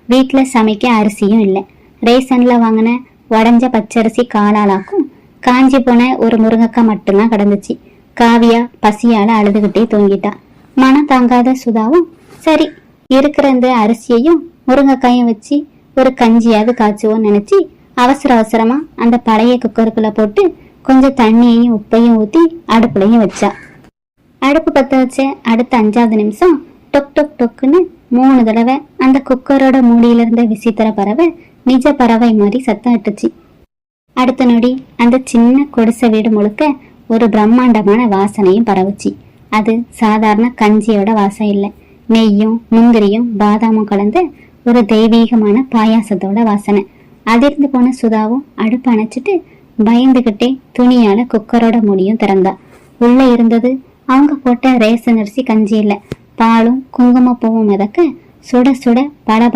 வீட்டுல சமைக்க அரிசியும் இல்லை. ரேஷன்ல வாங்கின உடஞ்ச பச்சரிசி காலாளாக்கும் காஞ்சி போன ஒரு முருங்கைக்காய் மட்டும்தான் கிடந்துச்சு. காவியா பசியால அழுதுகிட்டே தூங்கிட்டா. மனம் தாங்காத சுதாவும் சரி இருக்கிற இந்த அரிசியையும் முருங்கைக்காயும் வச்சு ஒரு கஞ்சியாவது காய்ச்சுவோன்னு நினைச்சு அவசர அவசரமா அந்த பழைய குக்கருக்குள்ள போட்டு கொஞ்சம் தண்ணியையும் உப்பையும் ஊத்தி அடுப்புலையும் வச்சா. அடுப்பு பத்த வச்ச அடுத்த 5வது நிமிஷம் டொக் டொக் டொக்குன்னு 3 தடவை அந்த குக்கரோட மூடியில இருந்த விசித்திர பறவை நிஜ பறவை மாதிரி சத்தம் இட்டுச்சு. அடுத்த நொடி அந்த சின்ன குடிசை வீடு முழுக்க ஒரு பிரம்மாண்டமான வாசனையும் பரவுச்சு. அது சாதாரண கஞ்சியோட வாசம் இல்லை, நெய்யும் முந்திரியும் பாதாமும் கலந்த ஒரு தெய்வீகமான பாயாசத்தோட வாசனை. அதிர்ந்து போன சுதாவும் அடுப்பு அணைச்சிட்டு பயந்துகிட்டே துணியால குக்கரோட மூடியும் திறந்தா. உள்ள இருந்தது அவங்க போட்ட ரேசன் அரிசி கஞ்சி இல்லை, பாலும் குங்குமப்பூவும் மிதக்க சுட சுட பல